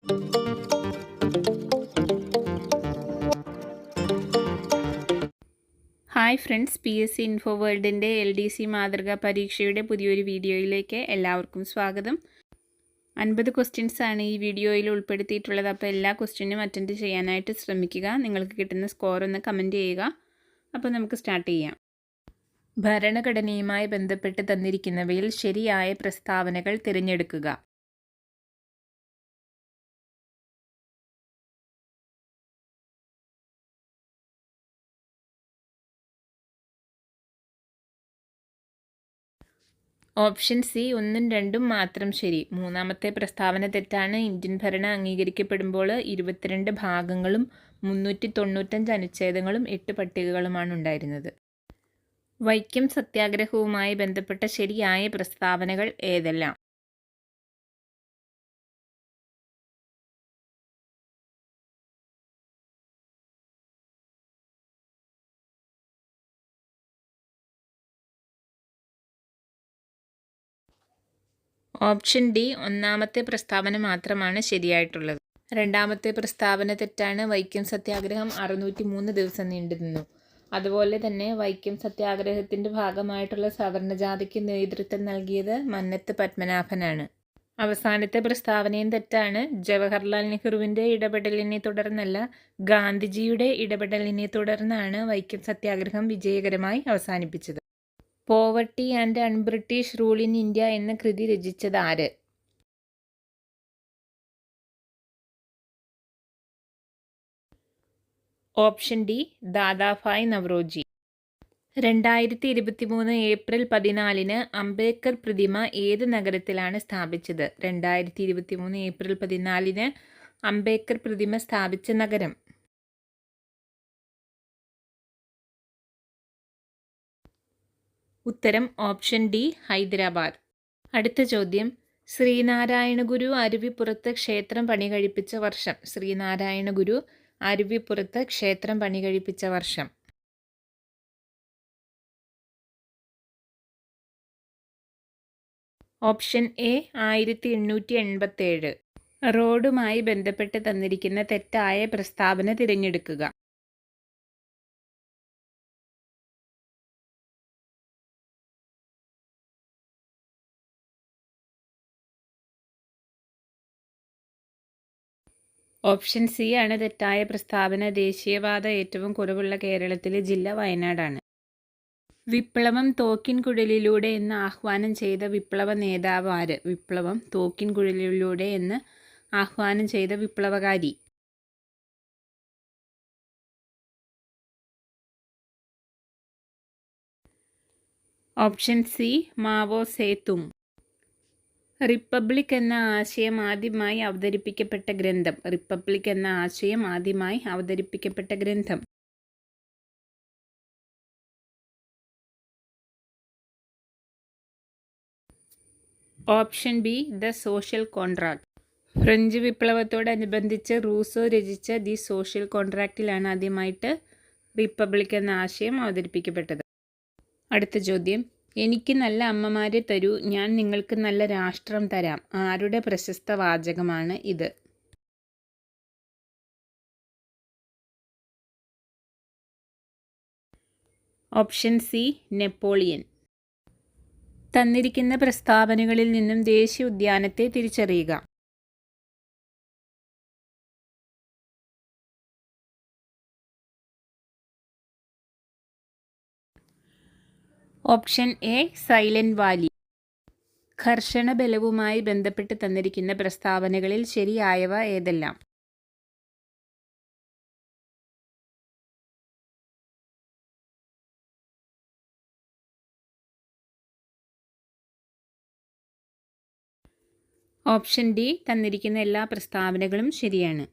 Hi friends, PSC info വേൾഡിൻ്റെ LDC മാതൃകാ പരീക്ഷയുടെ പുതിയൊരു വീഡിയോയിലേക്ക് എല്ലാവർക്കും സ്വാഗതം. 50 ക്വസ്റ്റ്യൻസ് ആണ് ഈ വീഡിയോയിൽ ഉൾപ്പെടുത്തിയിട്ടുള്ളത്. അപ്പോൾ എല്ലാ ക്വസ്റ്റ്യനും അറ്റൻഡ് ചെയ്യാനായിട്ട് ശ്രമിക്കുക. നിങ്ങൾക്ക് കിട്ടുന്ന സ്കോർ ഒന്ന് കമൻറ്റ് ചെയ്യുക. അപ്പോൾ നമുക്ക് സ്റ്റാർട്ട് ചെയ്യാം. ഭരണഘടനയുമായി ബന്ധപ്പെട്ട് തന്നിരിക്കുന്നവയിൽ ശരിയായ പ്രസ്താവനകൾ തിരഞ്ഞെടുക്കുക. ഓപ്ഷൻ സി 1ഉം 2ഉം മാത്രം ശരി. മൂന്നാമത്തെ പ്രസ്താവന തെറ്റാണ്. ഇന്ത്യൻ ഭരണം അംഗീകരിക്കപ്പെടുമ്പോൾ 22 ഭാഗങ്ങളും 395 അനുച്ഛേദങ്ങളും 8 പട്ടികകളുമാണ് ഉണ്ടായിരുന്നത്. വൈക്കം സത്യാഗ്രഹവുമായി ബന്ധപ്പെട്ട ശരിയായ പ്രസ്താവനകൾ ഏതെല്ലാം? ഓപ്ഷൻ ഡി, ഒന്നാമത്തെ പ്രസ്താവന മാത്രമാണ് ശരിയായിട്ടുള്ളത്. രണ്ടാമത്തെ പ്രസ്താവന തെറ്റാണ്. വൈക്കം സത്യാഗ്രഹം 603 ദിവസം നീണ്ടുനിന്നു. അതുപോലെ തന്നെ വൈക്കം സത്യാഗ്രഹത്തിൻ്റെ ഭാഗമായിട്ടുള്ള സവർണജാതിക്ക് നേതൃത്വം നൽകിയത് മന്നത്ത് പത്മനാഭനാണ്. അവസാനത്തെ പ്രസ്താവനയും തെറ്റാണ്. ജവഹർലാൽ നെഹ്റുവിൻ്റെ ഇടപെടലിനെ തുടർന്നല്ല, ഗാന്ധിജിയുടെ ഇടപെടലിനെ തുടർന്നാണ് വൈക്കം സത്യാഗ്രഹം വിജയകരമായി അവസാനിപ്പിച്ചത്. Poverty and un-British rule in India എന്ന കൃതി രചിച്ചത് ആര്? Option D, Dadabhai Naoroji. 2023 April 14 Ambedkar പ്രതിമ ഏത് നഗരത്തിലാണ് സ്ഥാപിച്ചത്? 2023 ഏപ്രിൽ 14 അംബേദ്കർ പ്രതിമ സ്ഥാപിച്ച നഗരം? ഉത്തരം ഓപ്ഷൻ ഡി, ഹൈദരാബാദ്. അടുത്ത ചോദ്യം, ശ്രീനാരായണ ഗുരു അരുവിപ്പുറത്ത് ക്ഷേത്രം പണികഴിപ്പിച്ച വർഷം? ശ്രീനാരായണ ഗുരു അരുവിപ്പുറത്ത് ക്ഷേത്രം പണികഴിപ്പിച്ച വർഷം? Option A, 1887. റോഡുമായി ബന്ധപ്പെട്ട് തന്നിരിക്കുന്ന തെറ്റായ പ്രസ്താവന തിരഞ്ഞെടുക്കുക. ഓപ്ഷൻ സി ആണ് തെറ്റായ പ്രസ്താവന. ദേശീയപാത ഏറ്റവും കുറവുള്ള കേരളത്തിലെ ജില്ല വയനാടാണ്. വിപ്ലവം തോക്കിൻകുഴലിലൂടെ എന്ന് ആഹ്വാനം ചെയ്ത വിപ്ലവ നേതാവ് ആര്? വിപ്ലവം തോക്കിൻകുഴലിലൂടെ എന്ന് ആഹ്വാനം ചെയ്ത വിപ്ലവകാരി? Option C, Mao Zedong. Republic എന്ന ആശയം ആദ്യമായി അവതരിപ്പിക്കപ്പെട്ട ഗ്രന്ഥം? റിപ്പബ്ലിക് എന്ന ആശയം ആദ്യമായി അവതരിപ്പിക്കപ്പെട്ട ഗ്രന്ഥം? Option B, the social contract. French വിപ്ലവത്തോടനുബന്ധിച്ച് റൂസോ രചിച്ച ദി സോഷ്യൽ കോൺട്രാക്റ്റിലാണ് ആദ്യമായിട്ട് റിപ്പബ്ലിക് എന്ന ആശയം അവതരിപ്പിക്കപ്പെട്ടത്. അടുത്ത ചോദ്യം, എനിക്ക് നല്ല അമ്മമാരെ തരൂ, ഞാൻ നിങ്ങൾക്ക് നല്ല രാഷ്ട്രം തരാം. ആരുടെ പ്രശസ്ത വാചകമാണ് ഇത്? Option C, Napoleon. തന്നിരിക്കുന്ന പ്രസ്താവനകളിൽ നിന്നും ദേശീയ ഉദ്യാനത്തെ തിരിച്ചറിയുക. Option A, silent Valley. ഘർഷണ ബലവുമായി ബന്ധപ്പെട്ട് തന്നിരിക്കുന്ന പ്രസ്താവനകളിൽ ശരിയായവ ഏതെല്ലാം? ഓപ്ഷൻ ഡി, തന്നിരിക്കുന്ന എല്ലാ പ്രസ്താവനകളും ശരിയാണ്.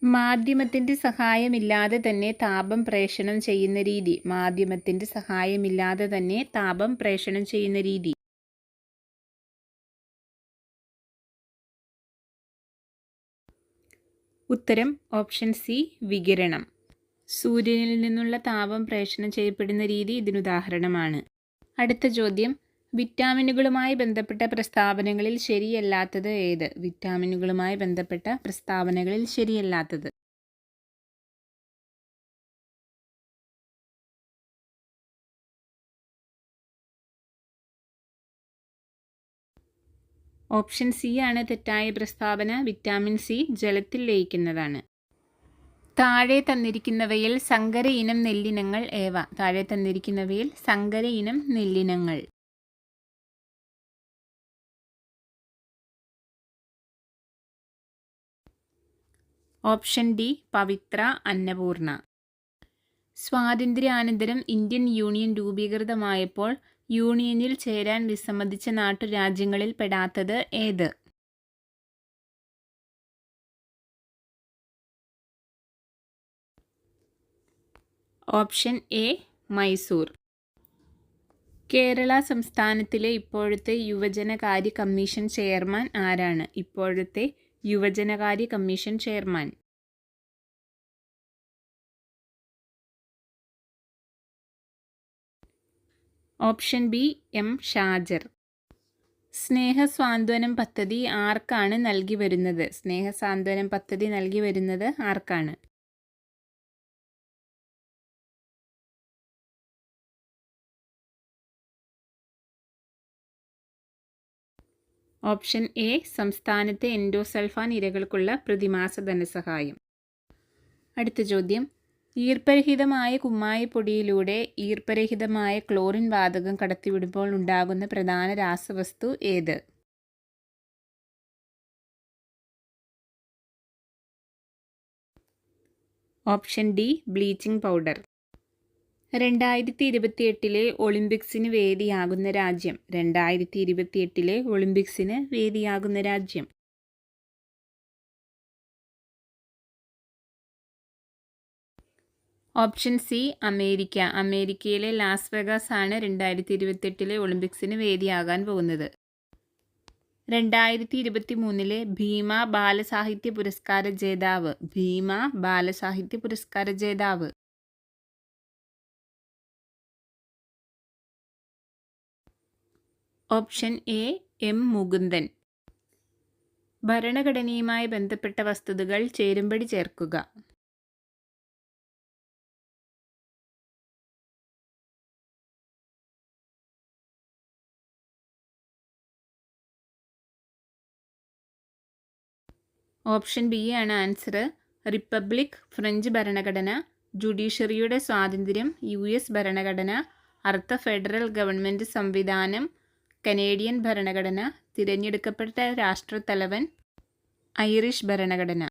മാധ്യമത്തിൻ്റെ സഹായമില്ലാതെ തന്നെ താപം പ്രേഷണം ചെയ്യുന്ന രീതി? മാധ്യമത്തിൻ്റെ സഹായമില്ലാതെ തന്നെ താപം പ്രേഷണം ചെയ്യുന്ന രീതി? ഉത്തരം ഓപ്ഷൻ സി, വികിരണം. സൂര്യനിൽ നിന്നുള്ള താപം പ്രേഷണം ചെയ്യപ്പെടുന്ന രീതി ഇതിനുദാഹരണമാണ്. അടുത്ത ചോദ്യം, വിറ്റാമിനുകളുമായി ബന്ധപ്പെട്ട പ്രസ്താവനകളിൽ ശരിയല്ലാത്തത് ഏത്? വിറ്റാമിനുകളുമായി ബന്ധപ്പെട്ട പ്രസ്താവനകളിൽ ശരിയല്ലാത്തത്. ഓപ്ഷൻ സി ആണ് തെറ്റായ പ്രസ്താവന. വിറ്റാമിൻ സി ജലത്തിൽ ലയിക്കുന്നതാണ്. താഴെ തന്നിരിക്കുന്നവയിൽ സങ്കര ഇനം നെല്ലിനങ്ങൾ ഏവ? താഴെ തന്നിരിക്കുന്നവയിൽ സങ്കര ഇനം നെല്ലിനങ്ങൾ. ഓപ്ഷൻ ഡി പവിത്ര, അന്നപൂർണ. സ്വാതന്ത്ര്യാനന്തരം ഇന്ത്യൻ യൂണിയൻ രൂപീകൃതമായപ്പോൾ യൂണിയനിൽ ചേരാൻ വിസമ്മതിച്ച നാട്ടുരാജ്യങ്ങളിൽ പെടാത്തത് ഏത്? Option A Mysore. കേരള സംസ്ഥാനത്തിലെ ഇപ്പോഴത്തെ യുവജനകാര്യ കമ്മീഷൻ ചെയർമാൻ ആരാണ്? ഇപ്പോഴത്തെ യുവജനകാര്യ commission chairman. Option B M Shajar. സ്നേഹസാന്ത്വനം പദ്ധതി ആർക്കാണ് നൽകി വരുന്നത്? സ്നേഹസാന്ത്വനം പദ്ധതി നൽകി വരുന്നത് ആർക്കാണ്? ഓപ്ഷൻ എ സംസ്ഥാനത്തെ എൻഡോസൾഫാൻ ഇരകൾക്കുള്ള പ്രതിമാസ ധനസഹായം. അടുത്ത ചോദ്യം. ഈർപ്പരഹിതമായ കുമ്മായപ്പൊടിയിലൂടെ ഈർപ്പരഹിതമായ ക്ലോറിൻ വാതകം കടത്തിവിടുമ്പോൾ ഉണ്ടാകുന്ന പ്രധാന രാസവസ്തു ഏത്? Option D bleaching powder. 2028 ഒളിമ്പിക്സിന് വേദിയാകുന്ന രാജ്യം. 2028 ഒളിമ്പിക്സിന് വേദിയാകുന്ന രാജ്യം. Option C America. അമേരിക്കയിലെ ലാസ് വെഗാസ് ആണ് 2028 ഒളിമ്പിക്സിന് വേദിയാകാൻ പോകുന്നത്. 2023 ഭീമ ബാലസാഹിത്യ പുരസ്കാര ജേതാവ്. ഭീമ ബാലസാഹിത്യ പുരസ്കാര ജേതാവ്. Option A M Mukundan. ഭരണഘടനയുമായി ബന്ധപ്പെട്ട വസ്തുതകൾ ചേരുംപടി ചേർക്കുക. ഓപ്ഷൻ ബി ആണ് ആൻസർ. റിപ്പബ്ലിക്, ഫ്രഞ്ച് ഭരണഘടന, ജുഡീഷ്യറിയുടെ സ്വാതന്ത്ര്യം, US ഭരണഘടന, അർദ്ധ ഫെഡറൽ ഗവൺമെൻറ് സംവിധാനം, കനേഡിയൻ ഭരണഘടന, തിരഞ്ഞെടുക്കപ്പെട്ട രാഷ്ട്രത്തലവൻ, ഐറിഷ് ഭരണഘടന.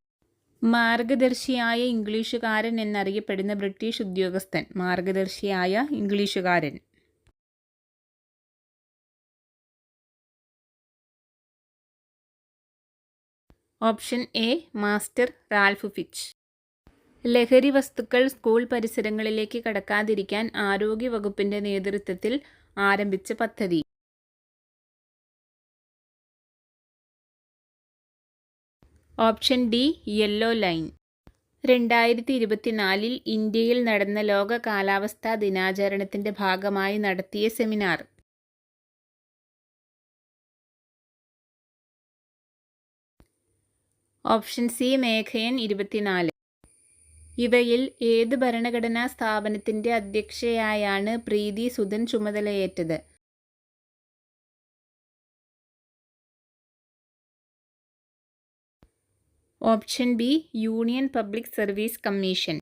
മാർഗദർശിയായ ഇംഗ്ലീഷുകാരൻ എന്നറിയപ്പെടുന്ന ബ്രിട്ടീഷ് ഉദ്യോഗസ്ഥൻ. മാർഗദർശിയായ ഇംഗ്ലീഷുകാരൻ. Option A master Ralph Fitch. ലഹരി വസ്തുക്കൾ സ്കൂൾ പരിസരങ്ങളിലേക്ക് കടക്കാതിരിക്കാൻ ആരോഗ്യവകുപ്പിന്റെ നേതൃത്വത്തിൽ ആരംഭിച്ച പദ്ധതി. Option D yellow line. 2024 ഇന്ത്യയിൽ നടന്ന ലോക കാലാവസ്ഥാ ദിനാചരണത്തിന്റെ ഭാഗമായി നടത്തിയ സെമിനാർ. Option C മേഘയൻ 24. ഇവയിൽ ഏത് ഭരണഘടനാ സ്ഥാപനത്തിന്റെ അധ്യക്ഷയായാണ് പ്രീതി സുദൻ ചുമതലയേറ്റത്? Option B union public service commission.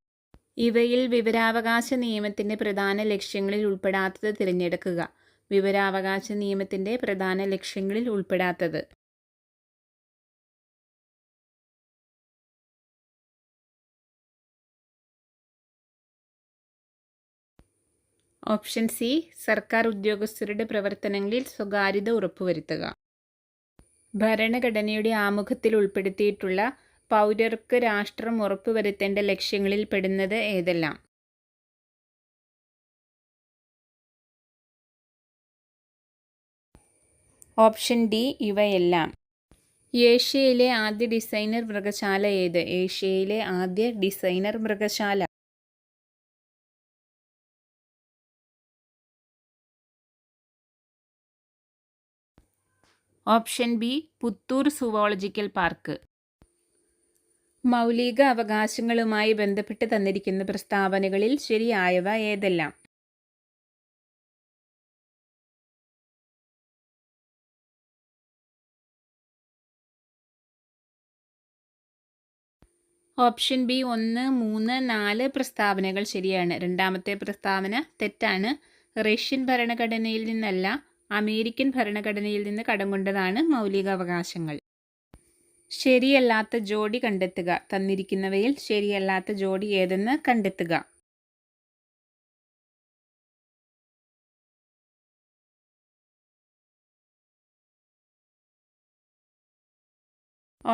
ഇവയിൽ വിവരാവകാശ നിയമത്തിന്റെ പ്രധാന ലക്ഷ്യങ്ങളിൽ ഉൾപ്പെടാത്തത് തിരഞ്ഞെടുക്കുക. വിവരാവകാശ നിയമത്തിന്റെ പ്രധാന ലക്ഷ്യങ്ങളിൽ ഉൾപ്പെടാത്തത്. ഓപ്ഷൻ സി സർക്കാർ ഉദ്യോഗസ്ഥരുടെ പ്രവർത്തനങ്ങളിൽ സ്വകാര്യത ഉറപ്പുവരുത്തുക. ഭരണഘടനയുടെ ആമുഖത്തിൽ ഉൾപ്പെടുത്തിയിട്ടുള്ള പൗരർക്ക് രാഷ്ട്രം ഉറപ്പുവരുത്തേണ്ട ലക്ഷ്യങ്ങളിൽ പെടുന്നത് ഏതെല്ലാം? ഓപ്ഷൻ ഡി ഇവയെല്ലാം. ഏഷ്യയിലെ ആദ്യ ഡിസൈനർ മൃഗശാല ഏത്? ഏഷ്യയിലെ ആദ്യ ഡിസൈനർ മൃഗശാല. Option B Puthur zoological park. മൗലിക അവകാശങ്ങളുമായി ബന്ധപ്പെട്ട് തന്നിരിക്കുന്ന പ്രസ്താവനകളിൽ ശരിയായവ ഏതെല്ലാം? ഓപ്ഷൻ ബി 1, 3, 4 പ്രസ്താവനകൾ ശരിയാണ്. രണ്ടാമത്തെ പ്രസ്താവന തെറ്റാണ്. റഷ്യൻ ഭരണഘടനയിൽ നിന്നല്ല, അമേരിക്കൻ ഭരണഘടനയിൽ നിന്ന് കടം കൊണ്ടതാണ് മൗലികാവകാശങ്ങൾ. ശരിയല്ലാത്ത ജോഡി കണ്ടെത്തുക. തന്നിരിക്കുന്നവയിൽ ശരിയല്ലാത്ത ജോഡി ഏതെന്ന് കണ്ടെത്തുക.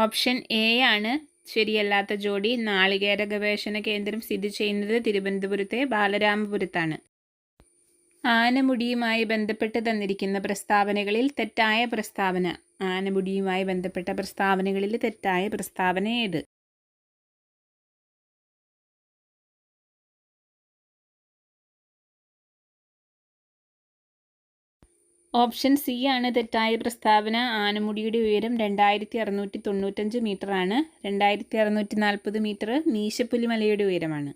ഓപ്ഷൻ എ ആണ് ശരിയല്ലാത്ത ജോഡി. നാളികേര ഗവേഷണ കേന്ദ്രം സ്ഥിതി ചെയ്യുന്നത് തിരുവനന്തപുരത്തെ ബാലരാമപുരത്താണ്. ആനമുടിയുമായി ബന്ധപ്പെട്ട് തന്നിരിക്കുന്ന പ്രസ്താവനകളിൽ തെറ്റായ പ്രസ്താവന. ആനമുടിയുമായി ബന്ധപ്പെട്ട പ്രസ്താവനകളിൽ തെറ്റായ പ്രസ്താവന ഏത്? ഓപ്ഷൻ സി ആണ് തെറ്റായ പ്രസ്താവന. ആനമുടിയുടെ ഉയരം 2695 മീറ്ററാണ്. 2640 മീറ്റർ മീശപ്പുലിമലയുടെ ഉയരമാണ്.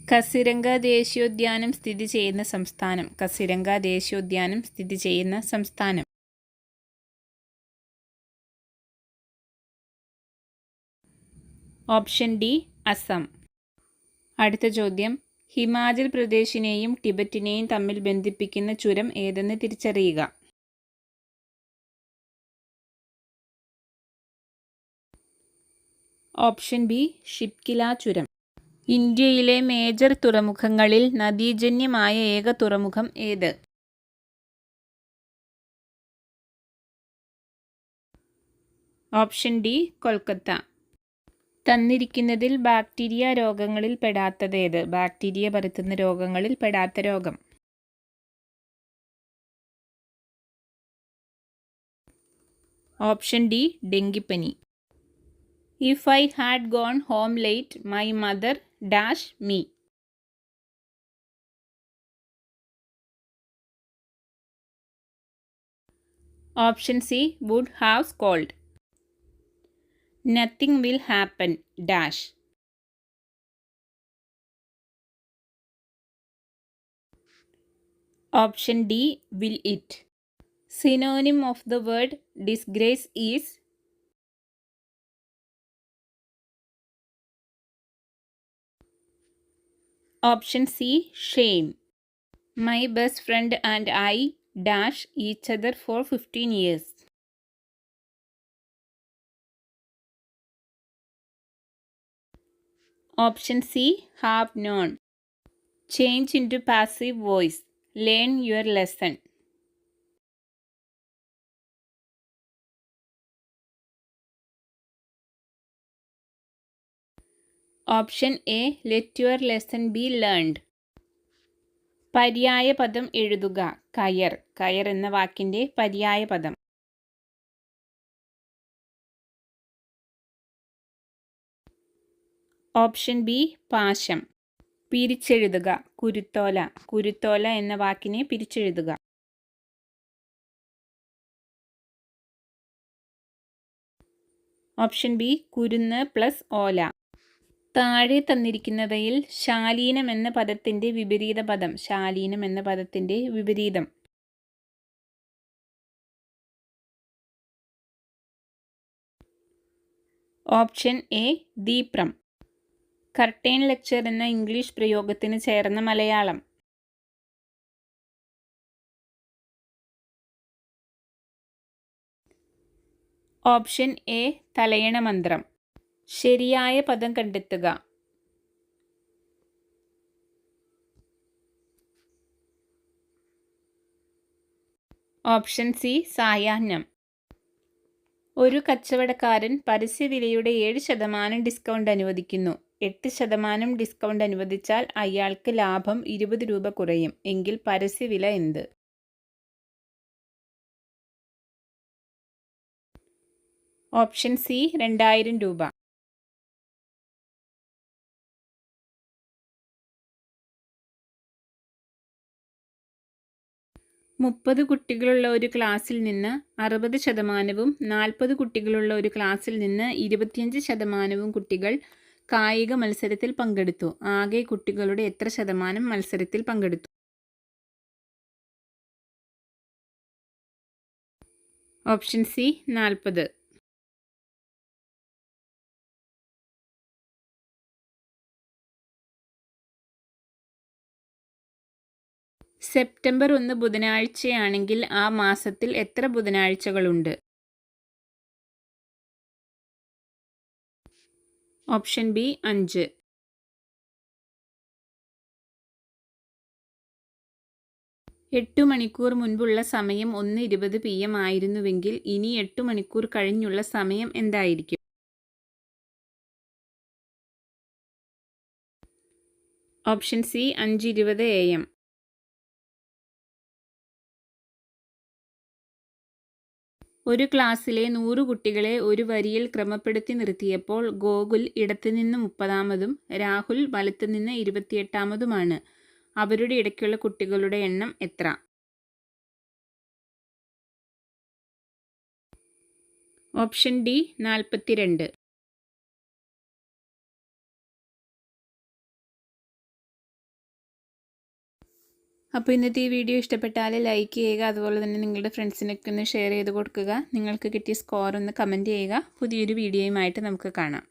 കസിരംഗ ദേശീയോദ്യാനം സ്ഥിതി ചെയ്യുന്ന സംസ്ഥാനം. കസിരംഗ ദേശീയോദ്യാനം സ്ഥിതി ചെയ്യുന്ന സംസ്ഥാനം. Option D Assam. അടുത്ത ചോദ്യം, ഹിമാചൽ പ്രദേശിനെയും ടിബറ്റിനെയും തമ്മിൽ ബന്ധിപ്പിക്കുന്ന ചുരം ഏതെന്ന് തിരിച്ചറിയുക. ഓപ്ഷൻ ബി ഷിപ്കില ചുരം. ഇന്ത്യയിലെ മേജർ തുറമുഖങ്ങളിൽ നദീജന്യമായ ഏക തുറമുഖം ഏത്? Option D Kolkata. തന്നിരിക്കുന്നതിൽ ബാക്ടീരിയ രോഗങ്ങളിൽ പെടാത്തതേത്? ബാക്ടീരിയ പരത്തുന്ന രോഗങ്ങളിൽ പെടാത്ത രോഗം. ഓപ്ഷൻ ഡി ഡെങ്കിപ്പനി. If I had gone home late my mother dash me. Option C would have scold. Nothing will happen dash. Option D will it. Synonym of the word disgrace is? Option C shame. My best friend and I dash each other for 15 years. Option C have known. Change into passive voice. Learn your lesson. Option A let your lesson be learned. പര്യായ പദം എഴുതുക. കയർ. കയർ എന്ന വാക്കിൻ്റെ പര്യായ പദം. Option B പാശം. പിരിച്ചെഴുതുക. കുരുത്തോല. കുരുത്തോല എന്ന വാക്കിനെ പിരിച്ചെഴുതുക. ഓപ്ഷൻ ബി കുരുന്ന് പ്ലസ് ഓല. താഴെ തന്നിരിക്കുന്നവയിൽ ശാലീനം എന്ന പദത്തിൻ്റെ വിപരീത പദം. ശാലീനം എന്ന പദത്തിൻ്റെ വിപരീതം. ഓപ്ഷൻ എ ദീപ്രം. കർട്ടൻ ലെക്ചർ എന്ന ഇംഗ്ലീഷ് പ്രയോഗത്തിന് ചേർന്ന മലയാളം. ഓപ്ഷൻ എ തലയണ മന്ത്രം. ശരിയായ പദം കണ്ടെത്തുക. ഓപ്ഷൻ സി സായാഹ്നം. ഒരു കച്ചവടക്കാരൻ പരസ്യവിലയുടെ 7% ഡിസ്കൗണ്ട് അനുവദിക്കുന്നു. 8% ഡിസ്കൗണ്ട് അനുവദിച്ചാൽ അയാൾക്ക് ലാഭം 20 രൂപ കുറയും. എങ്കിൽ പരസ്യവില എന്ത്? ഓപ്ഷൻ സി 2000 രൂപ. 30 കുട്ടികളുള്ള ഒരു ക്ലാസ്സിൽ നിന്ന് 60%, 40 കുട്ടികളുള്ള ഒരു ക്ലാസ്സിൽ നിന്ന് 25% കുട്ടികൾ കായിക മത്സരത്തിൽ പങ്കെടുത്തു. ആകെ കുട്ടികളുടെ എത്ര ശതമാനം മത്സരത്തിൽ പങ്കെടുത്തു? Option C 40. സെപ്റ്റംബർ 1 ബുധനാഴ്ചയാണെങ്കിൽ ആ മാസത്തിൽ എത്ര ബുധനാഴ്ചകളുണ്ട്? Option B 5. 8 മണിക്കൂർ മുൻപുള്ള സമയം 1:20 PM ആയിരുന്നുവെങ്കിൽ ഇനി 8 മണിക്കൂർ കഴിഞ്ഞുള്ള സമയം എന്തായിരിക്കും? Option C 5:20 AM. ഒരു ക്ലാസ്സിലെ 100 കുട്ടികളെ ഒരു വരിയിൽ ക്രമപ്പെടുത്തി നിർത്തിയപ്പോൾ ഗോകുൽ ഇടത്തുനിന്ന് 30-മതും രാഹുൽ വലത്തുനിന്ന് 28-മതുമാണ്. അവരുടെ ഇടയ്ക്കുള്ള കുട്ടികളുടെ എണ്ണം എത്ര? Option D 42. അപ്പോൾ ഇന്നത്തെ ഈ വീഡിയോ ഇഷ്ടപ്പെട്ടാൽ ലൈക്ക് ചെയ്യുക, അതുപോലെ തന്നെ നിങ്ങളുടെ ഫ്രണ്ട്സിനൊക്കെ ഒന്ന് ഷെയർ ചെയ്ത് കൊടുക്കുക. നിങ്ങൾക്ക് കിട്ടിയ സ്കോർ ഒന്ന് കമൻറ്റ് ചെയ്യുക. പുതിയൊരു വീഡിയോയുമായിട്ട് നമുക്ക് കാണാം.